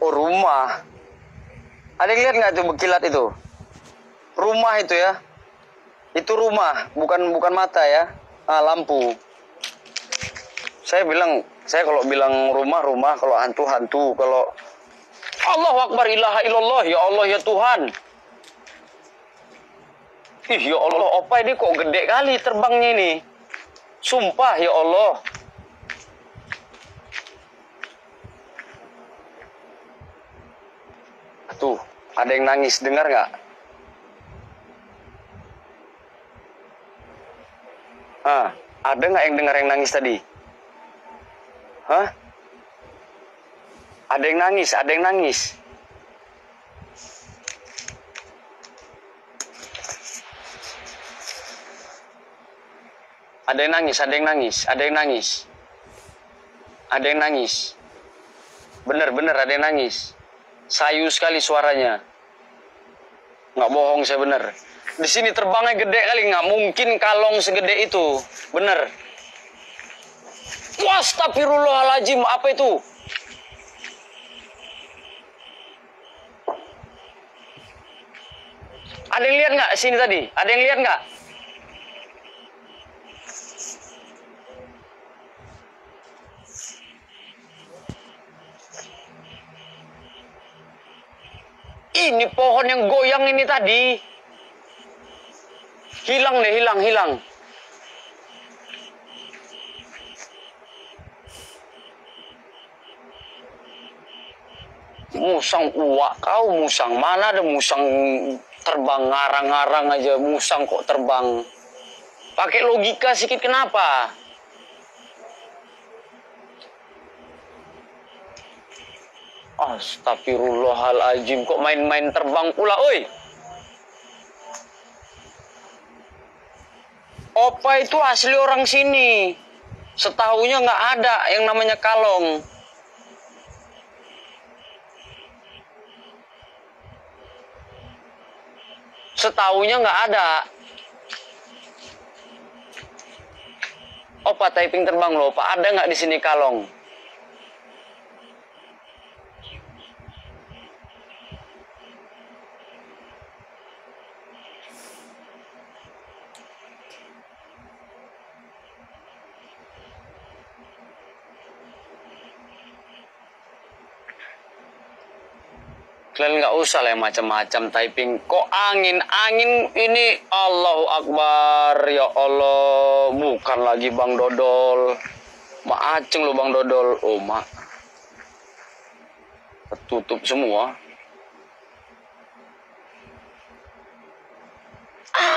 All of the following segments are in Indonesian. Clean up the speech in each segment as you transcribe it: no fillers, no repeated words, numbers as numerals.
Oh, rumah. Ada yang lihat nggak tuh berkilat itu? Rumah itu ya. Itu rumah, bukan mata ya. Lampu. Saya kalau bilang rumah, kalau hantu, kalau Allahu Akbar ilaha illallah, ya Allah ya Tuhan. Ih, ya Allah, opa ini kok gede kali terbangnya ini. Sumpah ya Allah. Tuh, ada yang nangis, dengar nggak? Ada nggak yang dengar yang nangis tadi? Hah? Ada yang nangis, ada yang nangis. Ada yang nangis, ada yang nangis, ada yang nangis. Ada yang nangis. Bener ada yang nangis. Sayu sekali suaranya. Nggak bohong saya bener. Di sini terbangnya gede kali, nggak mungkin kalong segede itu. Bener. Astagfirullahaladzim, apa itu? Ada yang lihat nggak sini tadi? Ada yang lihat nggak? Ini pohon yang goyang ini tadi. Hilang deh, hilang. Musang uak kau, musang. Mana ada musang terbang, ngarang-ngarang aja. Musang kok terbang. Pakai logika sedikit kenapa? Astagfirullahaladzim, kok main-main terbang pula, oi. Opa itu asli orang sini. Setahunya nggak ada yang namanya kalong. Setahunya nggak ada. Opa typing terbang loh, Pak. Ada nggak di sini kalong? Kalian nggak usah lah macam-macam typing. Kok angin ini, Allahu Akbar, ya Allah. Bukan lagi Bang Dodol. Aceng lo Bang Dodol. Oh, tertutup semua.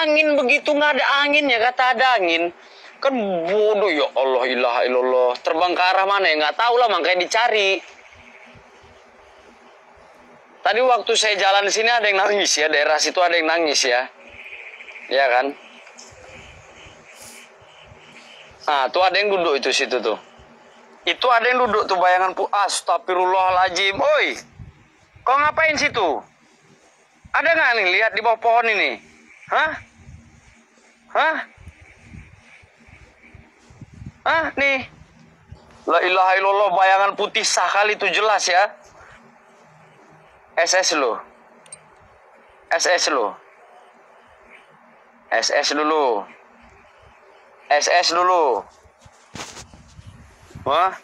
Angin begitu, nggak ada angin ya, kata ada angin. Kan bodoh, ya Allah, ilaha illallah. Terbang ke arah mana ya, nggak tahu lah, makanya dicari. Tadi waktu saya jalan di sini ada yang nangis ya, daerah situ ada yang nangis ya. Ya kan? Nah, tuh ada yang duduk itu situ tuh. Itu ada yang duduk tuh, bayangan astagfirullahaladzim. Oi, kau ngapain situ? Ada nggak nih lihat di bawah pohon ini? Hah? Nih. La ilaha illallah, bayangan putih sekali itu jelas ya. SS lo. SS lo. SS dulu. SS dulu. Wah.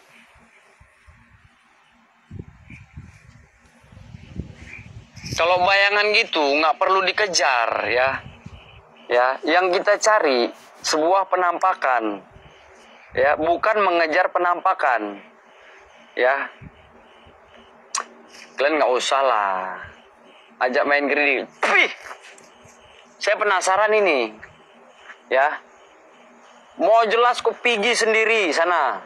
Kalau bayangan gitu nggak perlu dikejar ya. Ya, yang kita cari sebuah penampakan. Ya, bukan mengejar penampakan. Ya. Kalian nggak usah lah ajak main greedy. Saya penasaran ini. Ya. Mau jelas kok pergi sendiri sana.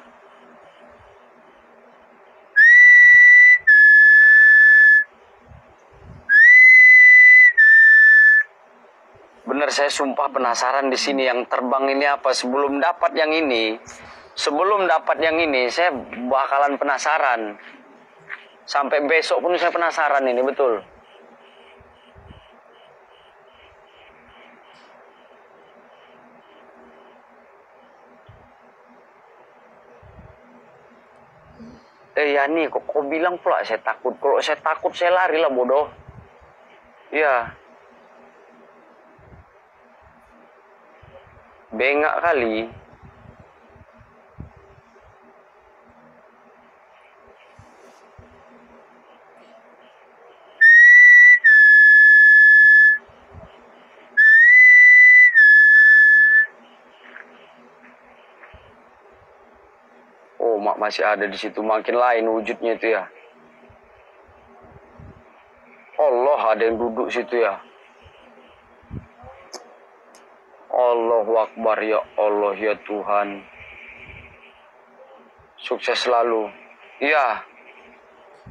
Bener, saya sumpah penasaran di sini yang terbang ini apa. Sebelum dapat yang ini, saya bakalan penasaran. Sampai besok pun saya penasaran ini, betul. Yani, kok kau bilang pula saya takut? Kalau saya takut, saya lari lah, bodoh. Ya. Bengak kali. Oh, mak masih ada di situ. Makin lain wujudnya itu ya. Allah, ada yang duduk situ ya. Allahu Akbar, ya Allah, ya Tuhan. Sukses selalu. Iya.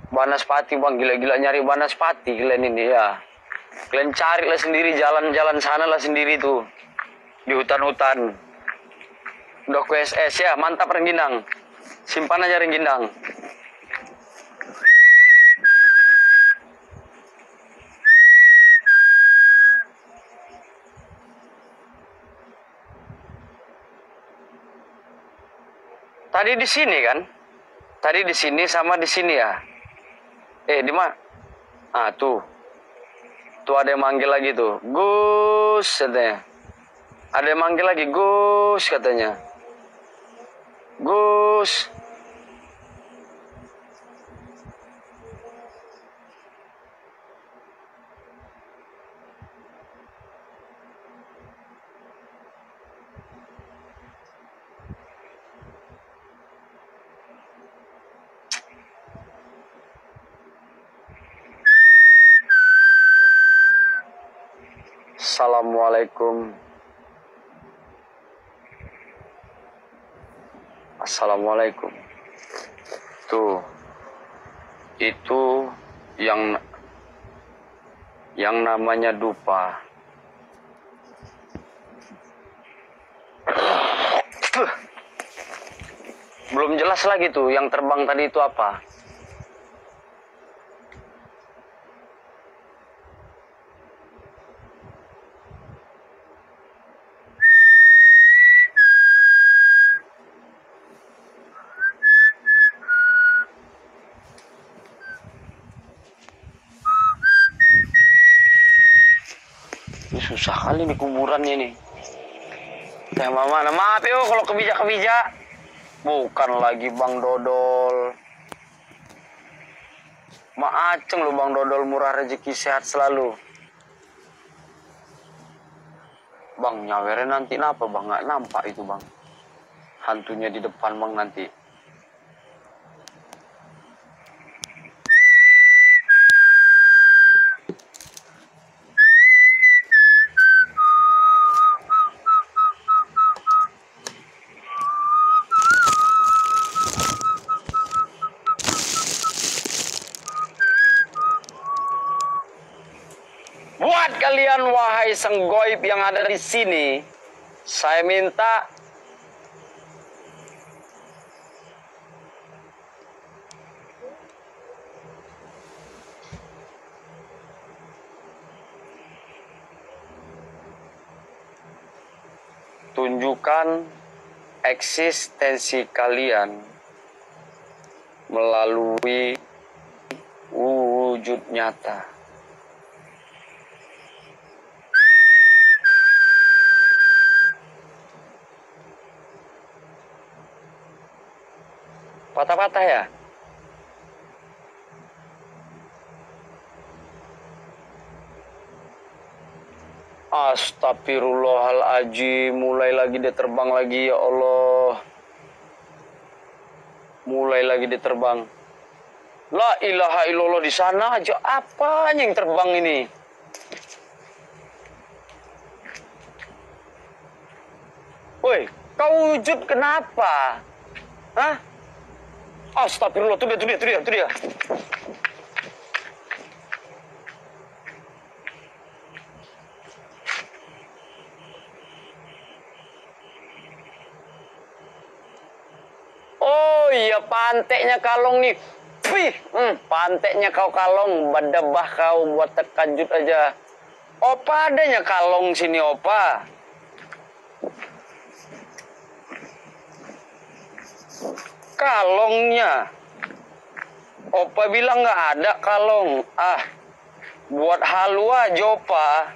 Banaspati, bang. Gila-gila nyari Banaspati kalian ini ya. Kalian carilah sendiri jalan-jalan sana lah sendiri tuh. Di hutan-hutan. Udah QSS ya, mantap Renggindang. Simpan aja Renggindang. Tadi di sini kan? Tadi di sini sama di sini ya. Di mana? Ah, tuh. Tuh ada yang manggil lagi tuh. Gus katanya. Ada yang manggil lagi, Gus katanya. Gus. Assalamualaikum. Assalamualaikum. Tuh. Itu yang namanya dupa. Belum jelas lagi tuh yang terbang tadi itu apa. Ini susah kali nih kuburannya nih. Mama, maaf yo kalau kebijak-kebijak. Bukan lagi Bang Dodol. Maaceng lu Bang Dodol, murah rezeki sehat selalu. Bang, nyawernya nanti napa Bang? Nggak nampak itu Bang. Hantunya di depan Bang nanti. Buat kalian wahai senggoib yang ada di sini, saya minta tunjukkan eksistensi kalian melalui wujud nyata. Patah-patah ya? Astagfirullahaladzim, mulai lagi dia terbang lagi, ya Allah. Mulai lagi dia terbang. La ilaha illallah, di sana aja apanya yang terbang ini? Woi, kau wujud kenapa? Hah? Astagfirullah, tuh dia. Oh iya, panteknya kalong nih. Wih, panteknya kau kalong, badabah kau buat terkejut aja. Opa adanya kalong sini, Opa. Kalongnya. Opa bilang nggak ada kalong. Ah, buat halua Jopa.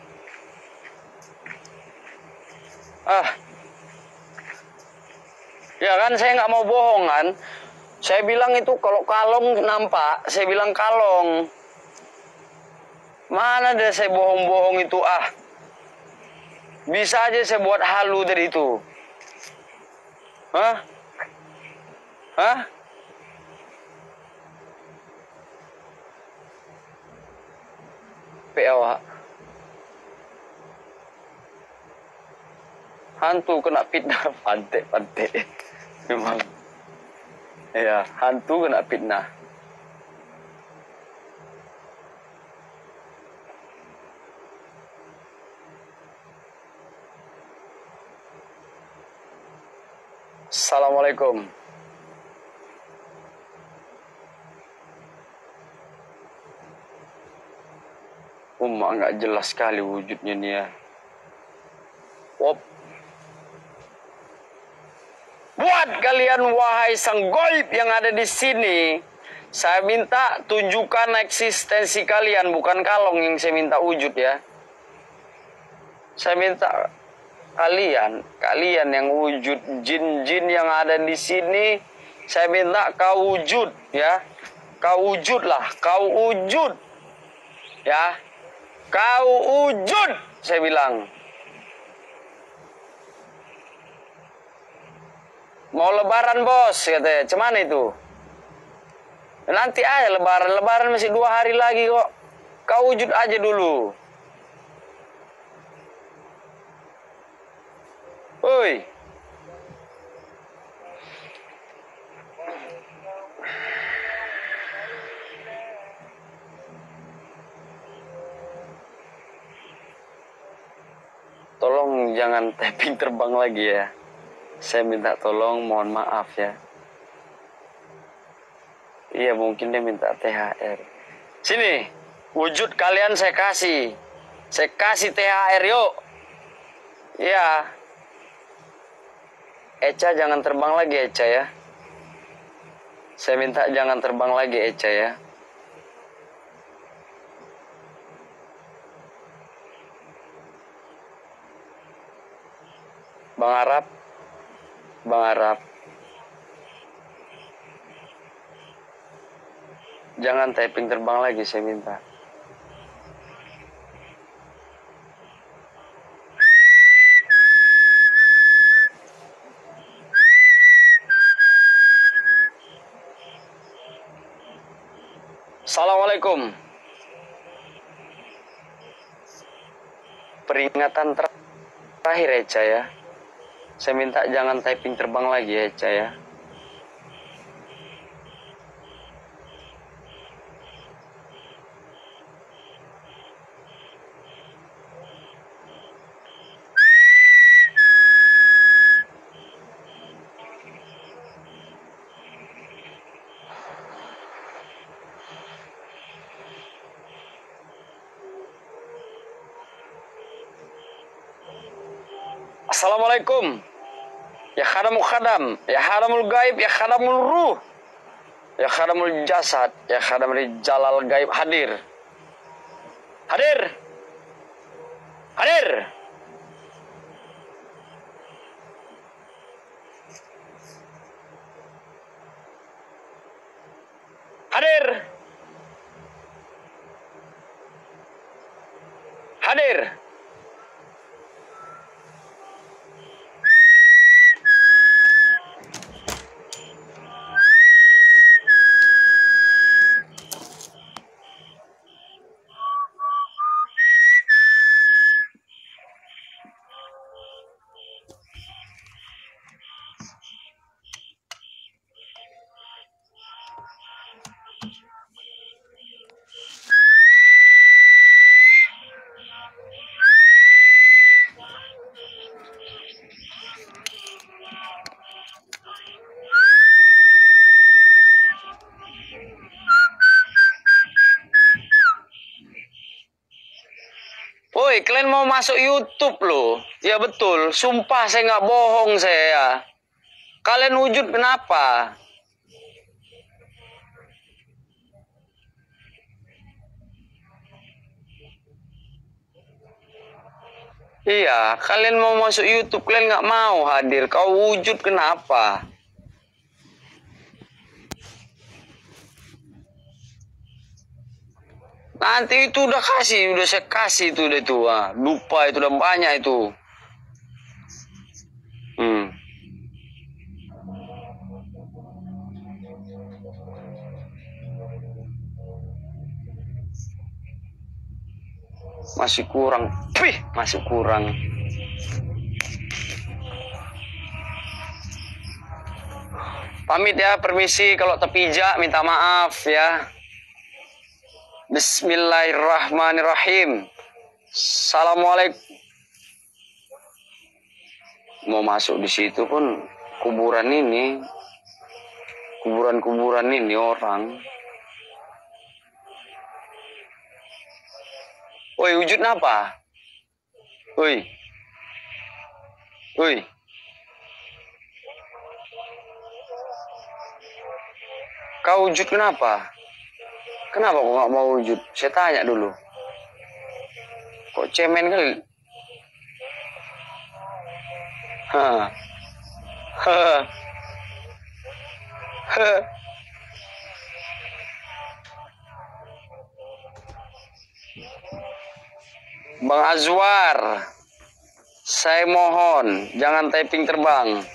Ah, ya kan saya nggak mau bohong kan. Saya bilang itu kalau kalong nampak, saya bilang kalong. Mana deh saya bohong-bohong itu ah. Bisa aja saya buat halu dari itu. Hah? Hah? Awak. Hantu kena fitnah. Pantai. Memang. Ya, hantu kena fitnah. Assalamualaikum. Nggak jelas sekali wujudnya nih ya. Wop. Buat kalian wahai sang goib yang ada di sini, saya minta tunjukkan eksistensi kalian, bukan kalong yang saya minta wujud ya. Saya minta kalian yang wujud jin-jin yang ada di sini, saya minta kau wujud ya. Kau wujud lah, kau wujud. Ya. Kau wujud, saya bilang. Mau lebaran bos, katanya. Cuman itu. Nanti aja lebaran masih 2 hari lagi kok. Kau wujud aja dulu. Woi. Tolong jangan tapping terbang lagi ya. Saya minta tolong, mohon maaf ya. Iya, mungkin dia minta THR. Sini, wujud kalian saya kasih. Saya kasih THR yuk. Iya. Eca jangan terbang lagi Eca ya. Saya minta jangan terbang lagi Eca ya. Bang Arab. Jangan typing terbang lagi, saya minta. Assalamualaikum. Peringatan terakhir Eca ya. Saya minta jangan typing terbang lagi Eca ya. Assalamualaikum. Ya khadam, ya khadamul gaib, ya khadamul ruh, ya khadamul jasad, ya khadamul jalal gaib hadir. Hadir. Hadir. Hadir. Hadir. Woi, kalian mau masuk YouTube loh? Ya betul, sumpah saya nggak bohong saya. Kalian wujud kenapa? Iya, kalian mau masuk YouTube, kalian nggak mau hadir. Kau wujud kenapa? Nanti itu udah saya kasih itu udah itu. Lupa itu udah banyak itu. Masih kurang. Masih kurang. Pamit ya, permisi kalau terpijak, minta maaf ya. Bismillahirrahmanirrahim. Assalamualaikum. Mau masuk di situ pun kuburan ini orang. Woi, wujud apa? Woi. Kau wujud kenapa? Kenapa kau nggak mau wujud? Saya tanya dulu. Kok cemen kali? Bang Azwar, saya mohon jangan typing terbang.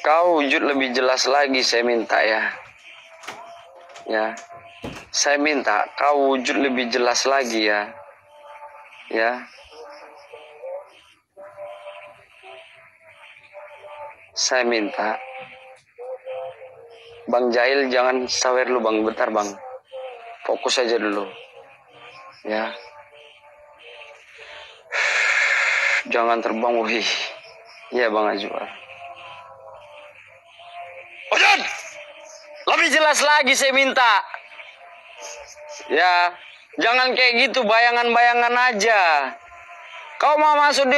Kau wujud lebih jelas lagi, saya minta ya. Ya, saya minta kau wujud lebih jelas lagi ya. Ya. Saya minta. Bang Jahil jangan sawer lu bang, bentar bang. Fokus aja dulu. Ya. Jangan terbang, wih. Iya bang Azwar. Wujud! Lebih jelas lagi saya minta. Ya, jangan kayak gitu bayangan-bayangan aja. Kau mau masuk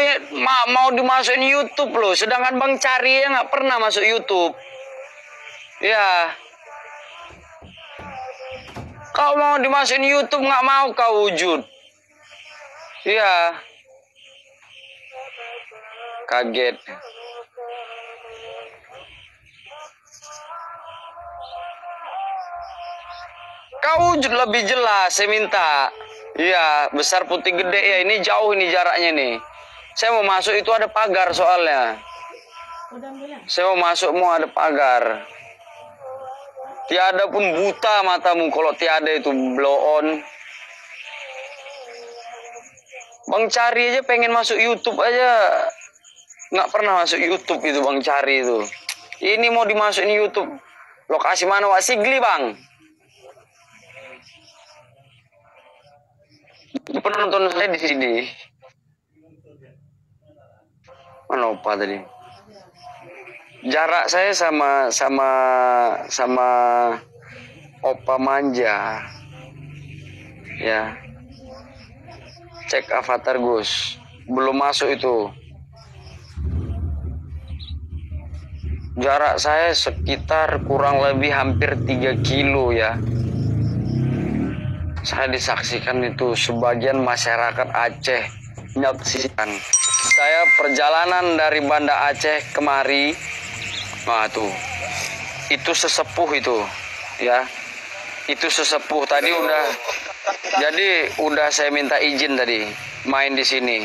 mau dimasukin YouTube loh, sedangkan Bang Cari ya nggak pernah masuk YouTube. Ya. Kau mau dimasukin YouTube nggak mau kau wujud. Iya. Kaget. Kau wujud lebih jelas, saya minta. Iya, besar putih gede ya. Ini jauh ini jaraknya nih. Saya mau masuk itu ada pagar soalnya. Saya mau masuk mau ada pagar. Tiada pun buta matamu kalau tiada itu blow on. Bang Cari aja pengen masuk YouTube aja. Nggak pernah masuk YouTube itu Bang Cari itu. Ini mau dimasukin YouTube. Lokasi mana Wak Sigli bang? Penonton saya di sini. Mana opa tadi? Jarak saya sama opa manja. Ya. Cek avatar Gus. Belum masuk itu. Jarak saya sekitar kurang lebih hampir 3 kilo ya. Saya disaksikan itu sebagian masyarakat Aceh menyaksikan. Saya perjalanan dari Banda Aceh kemari. Nah tuh. Itu sesepuh itu, ya. Itu sesepuh tadi udah. Jadi udah saya minta izin tadi main di sini.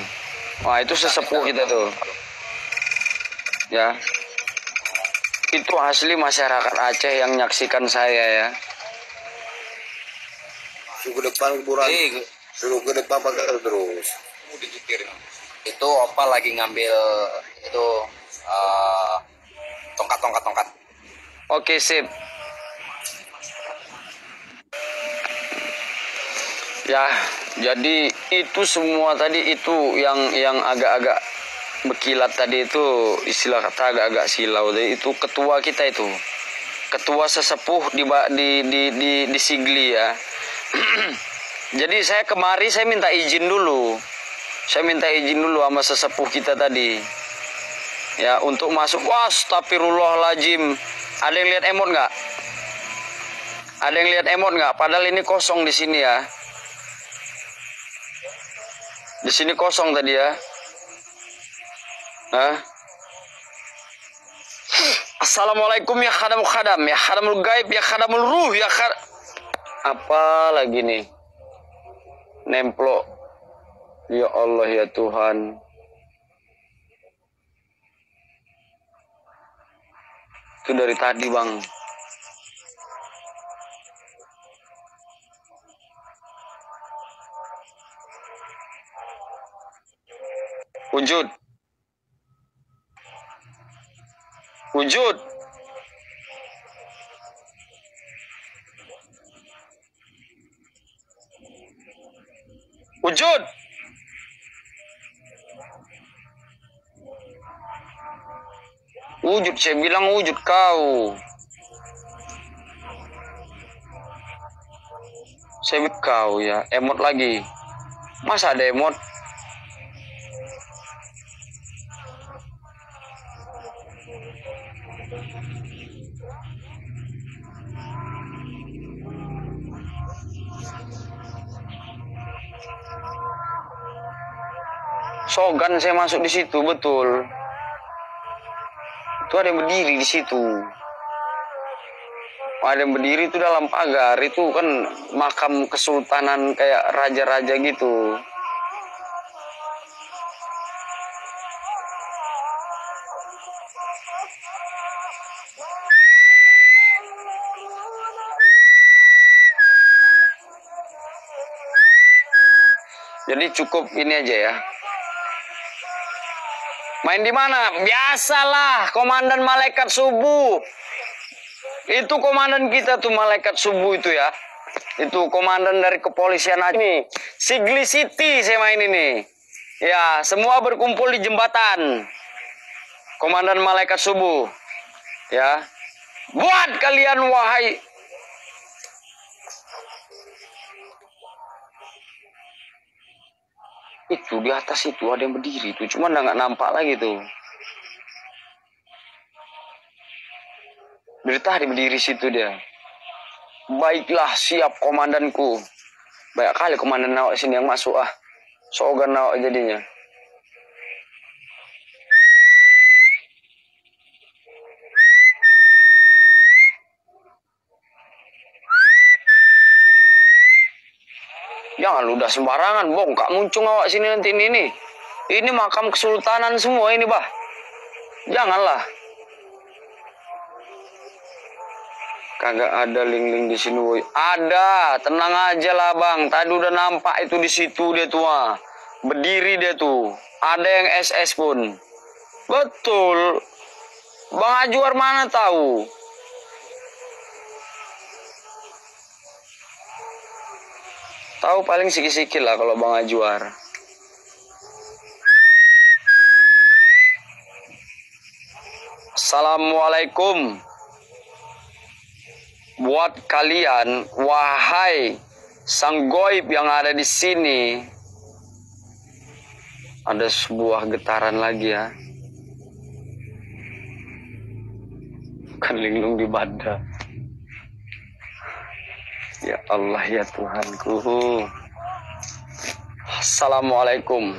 Wah, itu sesepuh kita tuh. Ya. Itu asli masyarakat Aceh yang menyaksikan saya ya. Suku depan kuburan. Suku depan pakai terus. Itu opa lagi ngambil itu tongkat. Oke, sip. Ya, jadi itu semua tadi itu yang agak-agak berkilat tadi itu istilah kata agak-agak silau tadi itu ketua kita itu. Ketua sesepuh di Sigli ya. Jadi saya kemari saya minta izin dulu. Saya minta izin dulu sama sesepuh kita tadi. Ya, untuk masuk. Astagfirullahaladzim. Ada yang lihat emot nggak? Ada yang lihat emot nggak? Padahal ini kosong di sini ya. Di sini kosong tadi ya. Hah? Assalamualaikum ya khadamul khadam, ya khadamul gaib, ya khadamul ruh, ya apa lagi nih? Nemplo. Ya Allah ya Tuhan. Itu dari tadi, Bang. Wujud. Wujud. Wujud. Wujud, saya bilang wujud kau. Saya bilang kau ya, emot lagi. Masa ada emot? Sogan saya masuk di situ, betul. Itu ada yang berdiri di situ. Ada yang berdiri itu dalam pagar. Itu kan makam kesultanan kayak raja-raja gitu. Jadi cukup ini aja ya. Main di mana? Biasalah, komandan malaikat subuh. Itu komandan kita tuh malaikat subuh itu ya. Itu komandan dari kepolisian ini. Sigli City saya main ini. Ya, semua berkumpul di jembatan. Komandan malaikat subuh. Ya. Buat kalian wahai itu di atas itu ada yang berdiri tuh, cuma nggak nampak lagi tuh. Dari tadi berdiri situ dia. Baiklah, siap komandanku. Banyak kali komandan awak sini yang masuk ah. Sogan awak jadinya. Jangan lu udah sembarangan, bongkak muncung awak sini nanti ini. Ini makam kesultanan semua ini, bah. Janganlah. Kagak ada link-link di sini, woy. Ada, tenang aja lah, Bang. Tadi udah nampak itu di situ dia tua. Berdiri dia tuh. Ada yang SS pun. Betul. Bang Ajuar mana tahu? Tahu paling sikit-sikit lah kalau Bang Ajuar. Assalamualaikum. Buat kalian, wahai sang goib yang ada di sini. Ada sebuah getaran lagi ya. Bukan linglung di badan. Ya Allah ya Tuhanku. Assalamualaikum.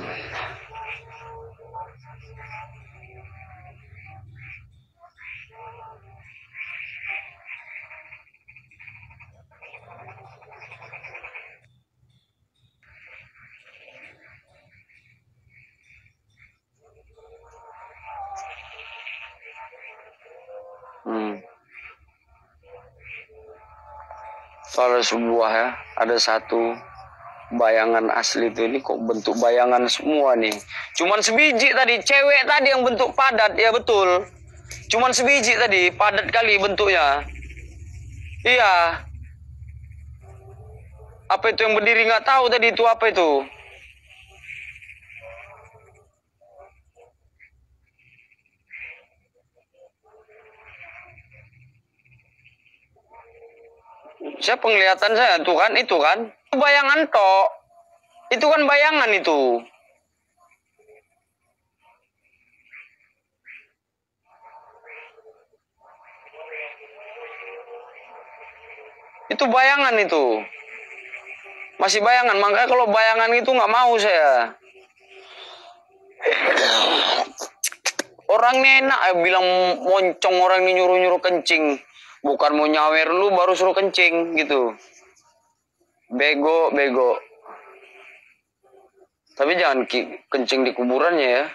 Ada sebuah ya, ada satu bayangan asli itu. Ini kok bentuk bayangan semua nih. Cuman sebiji tadi, cewek tadi yang bentuk padat, ya betul. Cuman sebiji tadi, padat kali bentuknya. Iya. Apa itu yang berdiri nggak tahu tadi itu apa itu. Saya penglihatan saya tuh kan itu kan. Itu bayangan tok. Itu kan bayangan itu. Itu bayangan itu. Masih bayangan. Makanya kalau bayangan itu nggak mau saya. Orang ini enak bilang moncong, orang ini nyuruh-nyuruh kencing. Bukan mau nyawer lu baru suruh kencing gitu. Bego, bego. Tapi jangan kencing di kuburannya ya.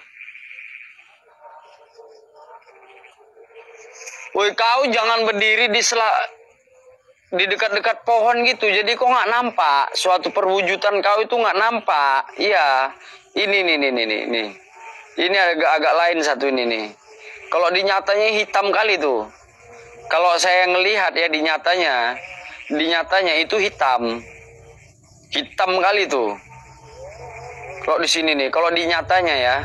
Woi, kau jangan berdiri di dekat-dekat pohon gitu. Jadi kok nggak nampak. Suatu perwujudan kau itu nggak nampak. Iya. Ini. Ini agak lain satu ini nih. Kalau di nyatanya hitam kali tuh. Kalau saya ngelihat ya di nyatanya itu hitam. Hitam kali tuh. Kalau di sini nih, kalau di nyatanya ya.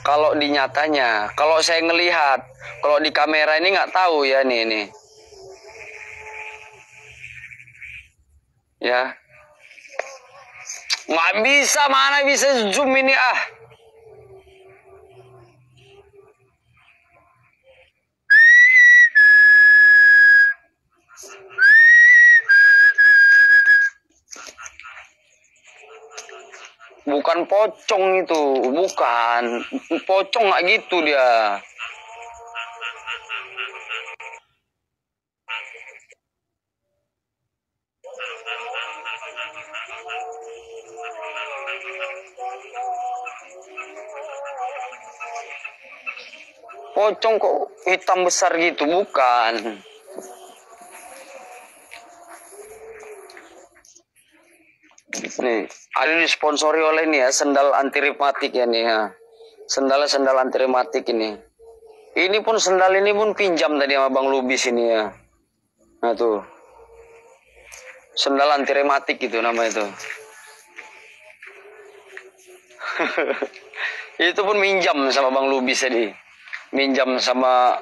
Kalau di nyatanya, kalau saya ngelihat, kalau di kamera ini nggak tahu ya nih. Ya. Nggak bisa, mana bisa zoom ini ah. Bukan pocong itu, bukan. Pocong nggak gitu dia. Pocong kok hitam besar gitu, bukan. Nih, ada disponsori oleh ini ya, sendal anti rematik ya nih ya. Sendal anti rematik ini. Ini pun sendal ini pun pinjam tadi sama Bang Lubis ini ya. Nah tuh. Sendal anti rematik gitu nama itu. Itu pun minjam sama Bang Lubis tadi. Minjam sama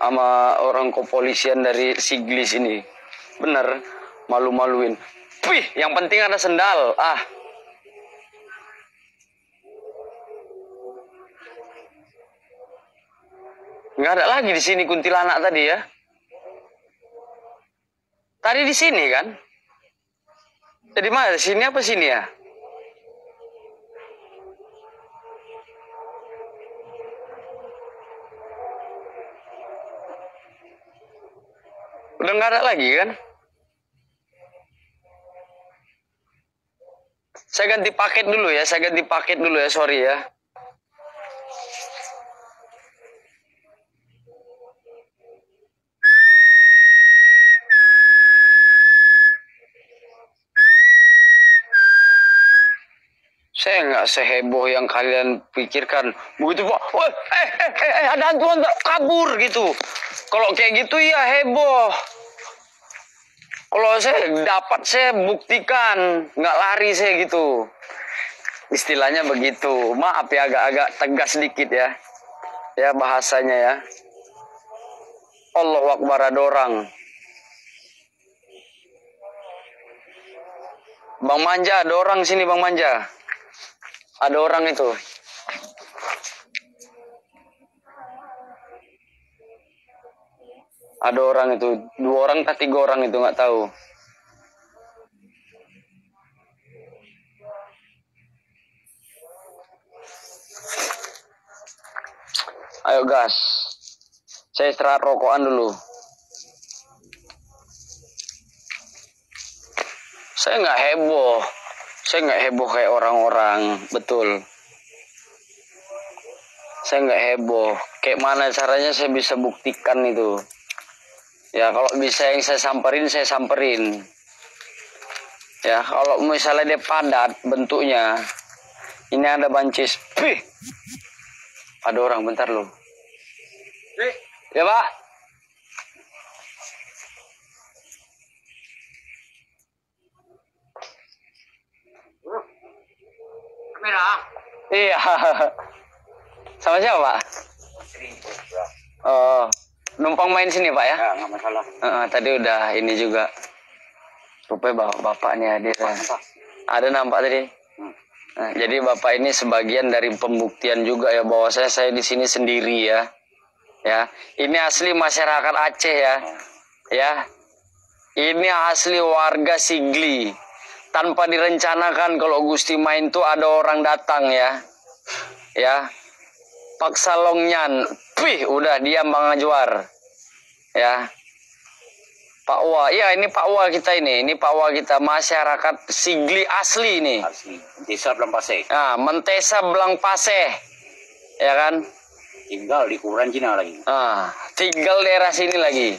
orang kepolisian dari Siglis ini. Bener, malu-maluin. Wih, yang penting ada sendal. Ah. Nggak ada lagi di sini kuntilanak tadi ya. Tadi di sini kan? Jadi mana? Sini apa sini ya? Udah nggak ada lagi kan? Saya ganti paket dulu ya. Sorry ya. Saya nggak seheboh yang kalian pikirkan. Begitu Pak, ada hantu kabur gitu. Kalau kayak gitu ya heboh. Kalau saya buktikan, nggak lari saya gitu. Istilahnya begitu. Maaf ya agak-agak tegas sedikit ya. Ya bahasanya ya. Allahu Akbar, ada orang. Bang Manja, ada orang sini Bang Manja. Ada orang itu. Ada orang itu. 2 orang atau 3 orang itu nggak tahu. Ayo gas. Saya istirahat rokokan dulu. Saya nggak heboh. Saya nggak heboh kayak orang-orang, betul. Saya nggak heboh. Kayak mana caranya saya bisa buktikan itu. Ya kalau bisa yang saya samperin. Ya kalau misalnya dia padat bentuknya. Ini ada bancis. Pih. Ada orang, bentar loh. Ya Pak. Merah. Iya. Sama siapa Pak? Oh, numpang main sini Pak ya? Ya, nggak masalah. Tadi udah ini juga. Rupanya bapaknya hadir. Ada nampak tadi. Nah, jadi bapak ini sebagian dari pembuktian juga ya bahwa saya di sini sendiri ya. Ya, ini asli masyarakat Aceh ya. Ya, Ini asli warga Sigli. Tanpa direncanakan kalau Gusti main tuh ada orang datang ya. Ya. Paksa longnyan. Wih, udah diam Bang Ajwar. Ya. Pak Wa, ya ini Pak Wa kita ini. Ini Pak Wa kita, masyarakat Sigli asli ini. Asli. Desa Blampase. Nah, Mentesa Blangpaseh. Ya kan? Tinggal di kuburan Cina lagi. Ah, tinggal daerah sini lagi.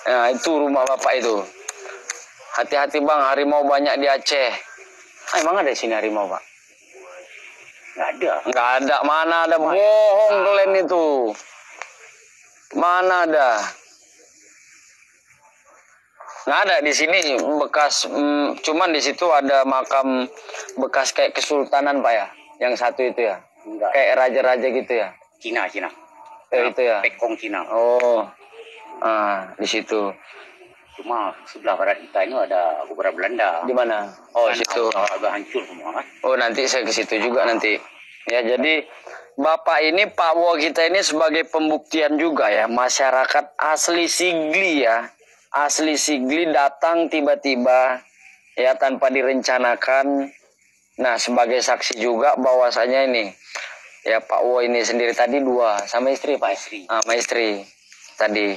Nah, itu rumah Bapak itu. Hati-hati Bang, harimau banyak di Aceh. Ah, emang ada di sini harimau, Pak? Nggak ada. Nggak ada, mana ada, bohong kalian itu. Mana ada? Nggak ada di sini bekas, cuman di situ ada makam bekas kayak kesultanan Pak ya, yang satu itu ya, Enggak. kayak raja-raja gitu ya. Cina. Itu ya. Pekong Cina. Oh, di situ. Cuma sebelah barat kita ini ada kuburan Belanda. Di mana? Oh, Kan situ. agak hancur semua kan. Oh, nanti saya ke situ juga nanti. Ya, jadi Bapak ini, Pak Wo kita ini sebagai pembuktian juga ya, masyarakat asli Sigli ya. Asli Sigli datang tiba-tiba ya tanpa direncanakan. Nah, sebagai saksi juga bahwasanya ini ya Pak Wo ini sendiri tadi 2 sama istri Pak. Istri. Sama istri tadi.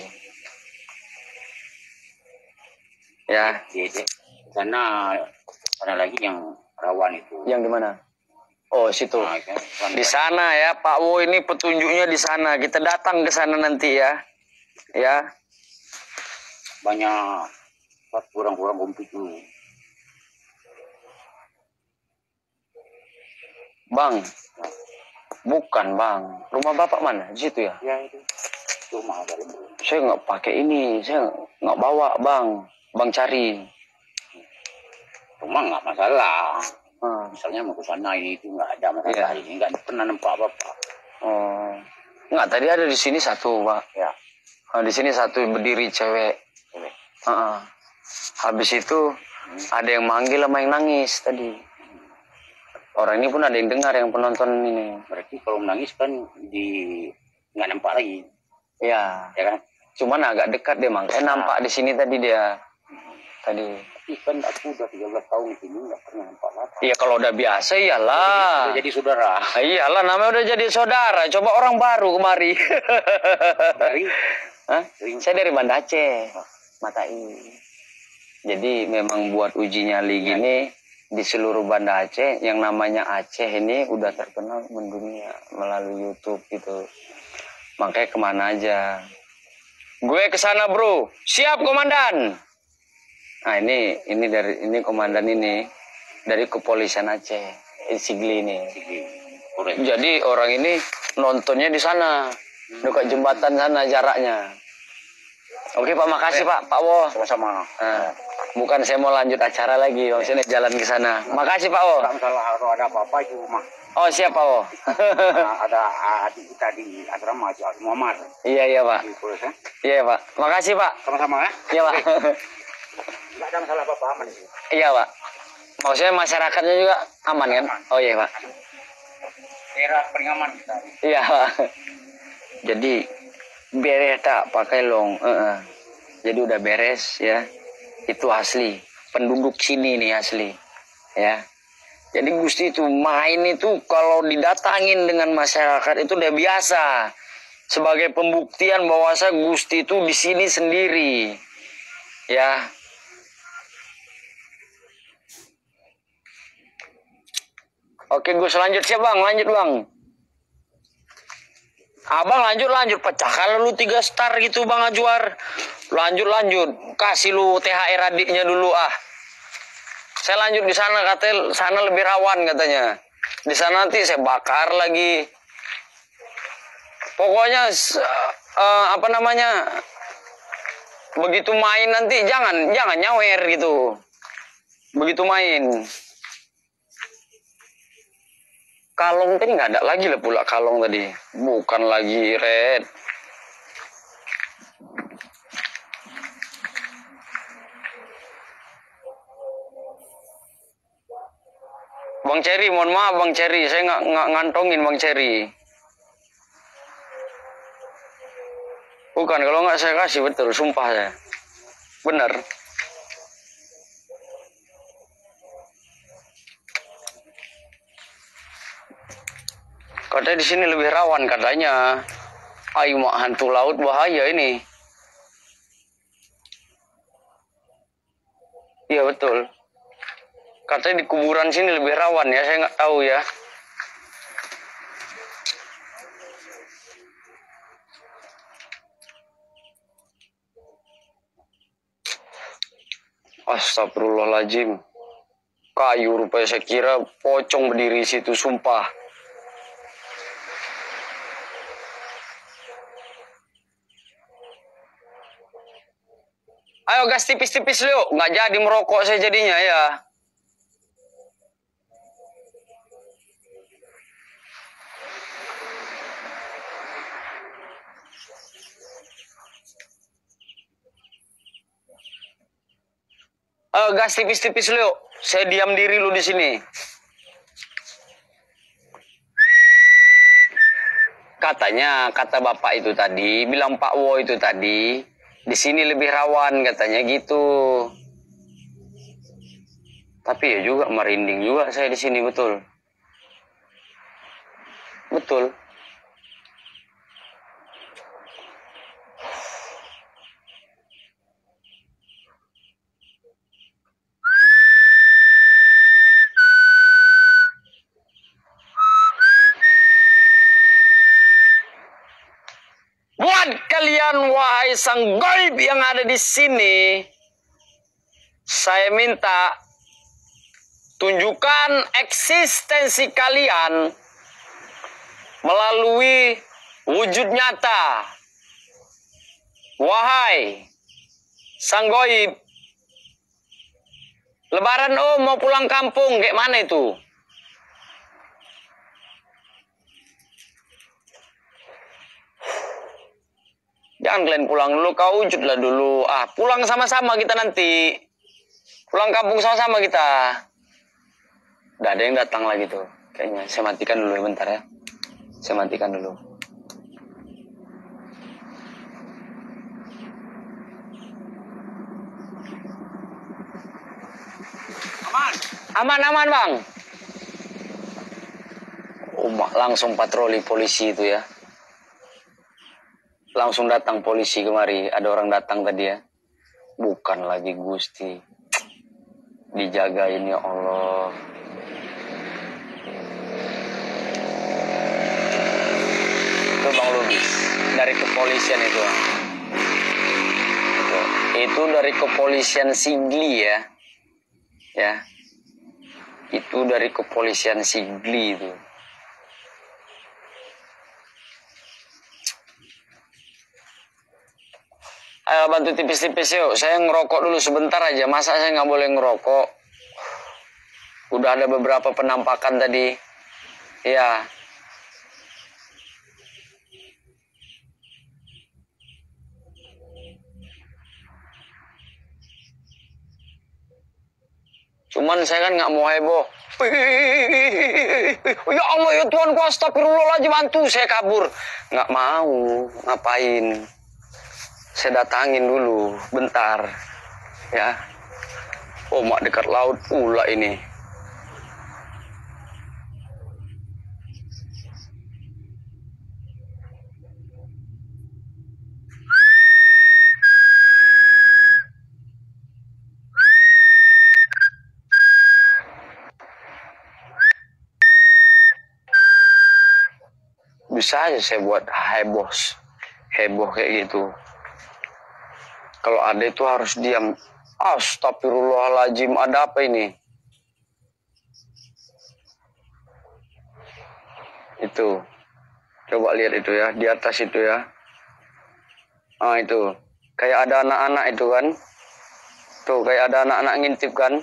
Ya. Di sana lagi yang rawan itu. Yang di mana? Oh, situ. Nah, kan, Di sana ya, Pak Wo ini petunjuknya di sana. Kita datang ke sana nanti ya. Ya. banyak kurang-kurang komplit dulu. Bang. Bukan, Bang. Rumah Bapak mana? Di situ ya? Ya itu. Cuma dari dulu. Saya nggak pakai ini. Saya nggak bawa, Bang. Bang cari. Cuma nggak masalah. Misalnya Misalnya mau ke sana ini itu nggak ada masalah. Iya. Ini nggak pernah nampak apa-apa. Oh. Nggak, tadi ada di sini satu, Pak. Ya. Di sini satu berdiri cewek. Cewek. Habis itu ada yang manggil sama yang nangis tadi. Orang ini pun ada yang dengar, yang penonton ini. Berarti kalau menangis kan nggak nampak lagi. Ya. Ya kan? Cuman agak dekat deh, makanya nampak di sini tadi dia. Tadi. Tapi kan aku udah 13 tahun di sini nggak pernah nampak apa. Iya, kalau udah biasa iyalah. Jadi saudara. Iyalah, namanya udah jadi saudara. Coba orang baru kemari. Dari Hah? Saya dari Banda Aceh. Matai. Jadi memang buat uji nyali gini di seluruh Banda Aceh, yang namanya Aceh ini udah terkenal mendunia melalui YouTube gitu. Makanya kemana aja. Gue kesana bro. Siap komandan. Nah ini komandan ini dari kepolisian Aceh, Sigli ini. Jadi orang ini nontonnya di sana, dekat jembatan sana jaraknya. Oke Pak, makasih Pak Wo. Sama-sama. Bukan saya mau lanjut acara lagi, maksudnya jalan ke sana. Makasih Pak Wo. Kalau ada apa-apa itu mah. Oh siap Pak Wo. Ada adik kita di asrama Haji Muhammad. Iya Pak. Di Polres, ya? Iya Pak. Makasih Pak. Sama-sama ya. Iya Pak. Nggak ada masalah apa-apa aman di sini. Iya Pak. Maksudnya masyarakatnya juga aman kan? Oh iya Pak. Daerah paling aman kita. Iya Pak. Jadi beres tak pakai long. Jadi udah beres ya. Itu asli. Penduduk sini nih asli. Ya. Jadi Gusti itu main itu kalau didatangin dengan masyarakat itu udah biasa. Sebagai pembuktian bahwa Gusti itu di sini sendiri. Ya. Oke Gus, lanjut siap Bang, lanjut Bang. Abang lanjut pecahkan lu 3 star gitu Bang Ajwar. Lanjut kasih lu THR adiknya dulu ah. Saya lanjut di sana, katanya sana lebih rawan katanya. Di sana nanti saya bakar lagi. Pokoknya begitu main nanti jangan nyawer gitu. Begitu main. Kalong tadi nggak ada lagi lah pula kalong tadi. Bukan lagi red. Bang Cherry, mohon maaf Bang Cherry, saya nggak ngantongin Bang Cherry. Bukan, kalau nggak saya kasih betul, sumpah saya. Bener. Katanya di sini lebih rawan katanya. Ayo mak, hantu laut bahaya ini. Iya betul. Katanya di kuburan sini lebih rawan ya, saya nggak tahu ya. Astagfirullahaladzim. Kayu rupanya, saya kira pocong berdiri situ, sumpah. Ayo gas tipis-tipis yuk, nggak jadi merokok saya jadinya ya. Ayo gas tipis-tipis yuk, saya diam diri lu di sini. Katanya, kata bapak itu tadi, bilang Pak Wo itu tadi, di sini lebih rawan katanya gitu. Tapi ya juga merinding juga saya di sini, betul. Betul. Buat kalian wahai sang gaib yang ada di sini, saya minta tunjukkan eksistensi kalian melalui wujud nyata. Wahai sang gaib, Lebaran mau pulang kampung, kayak mana itu? Jangan kalian pulang dulu, kau wujudlah dulu. Pulang sama-sama kita nanti. Pulang kampung sama-sama kita. Udah ada yang datang lagi tuh. Kayaknya saya matikan dulu bentar ya. Saya matikan dulu. Aman bang. Langsung patroli polisi itu ya. Langsung datang polisi kemari. Ada orang datang tadi ya. Bukan lagi Gusti. Dijagain ya Allah. Itu Bang Lubis. Dari kepolisian itu. Itu dari kepolisian Sigli ya. Ya. Itu dari kepolisian Sigli itu. Ayo bantu tipis-tipis yuk. Saya ngerokok dulu sebentar aja. Masa saya nggak boleh ngerokok? Udah ada beberapa penampakan tadi. Ya. Cuman saya kan nggak mau heboh. Ya Allah ya Tuhan, ku astagfirullahaladzim, bantu saya kabur. Nggak mau. Ngapain? Saya datangin dulu, bentar, ya. Mak dekat laut pula ini. Bisa aja saya buat heboh kayak gitu. Kalau ada itu harus diam. Astagfirullahaladzim, ada apa ini? Itu. Coba lihat itu ya, di atas itu ya. Itu. Kayak ada anak-anak itu kan. Tuh, kayak ada anak-anak ngintip kan.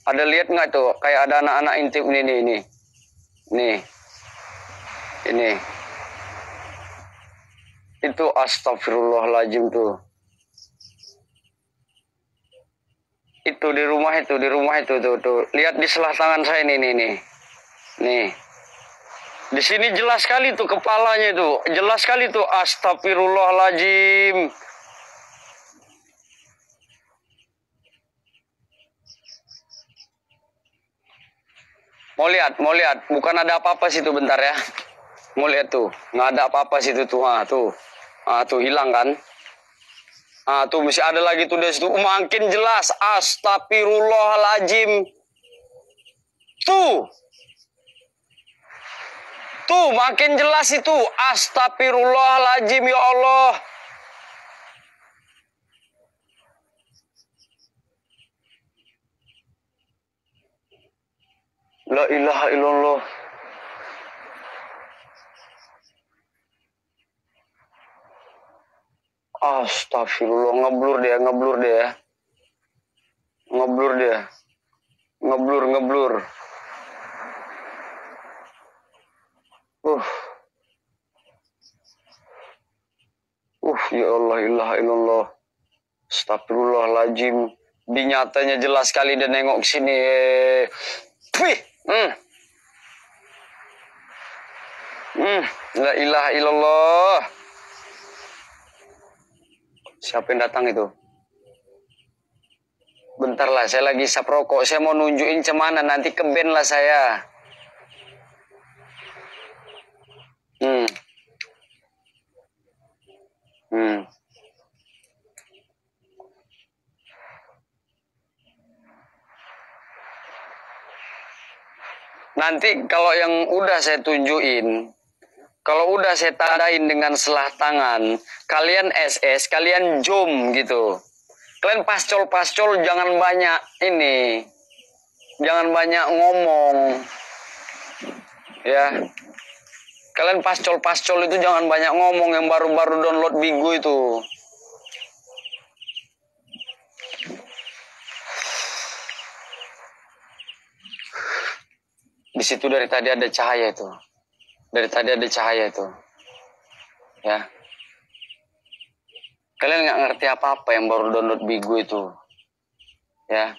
Ada lihat nggak tuh? Kayak ada anak-anak ngintip ini. Nih. Ini. Itu astagfirullahaladzim tuh. Itu di rumah itu tuh. Lihat di sebelah tangan saya nih. Nih. Di sini jelas sekali tuh kepalanya itu. Jelas sekali tuh, astagfirullahaladzim. Mau lihat. Bukan ada apa-apa situ, bentar ya. Mau lihat tuh, nggak ada apa-apa situ tuh. Tuh hilang kan? Tuh masih ada lagi tuh dari situ. Makin jelas. Astagfirullahaladzim. Tuh makin jelas itu. Astagfirullahaladzim ya Allah. La ilaha illallah. Astagfirullah, ngeblur dia. Ngeblur. Ya Allah, ilaha illallah. Astagfirullahaladzim. Di nyatanya jelas sekali dia nengok sini. Wih. La ilaha illallah. Siapa yang datang itu? Bentar lah, saya lagi isap rokok. Saya mau nunjukin cemana, nanti ke band lah saya. Nanti kalau yang udah saya tunjukin, kalau udah saya tandain dengan selah tangan, kalian SS, kalian jom gitu. Kalian pascol jangan banyak ini. Jangan banyak ngomong. Ya. Kalian pascol itu jangan banyak ngomong yang baru-baru download Bigo itu. Di situ dari tadi ada cahaya itu. Ya. Kalian nggak ngerti apa-apa yang baru download Bigo itu. Ya.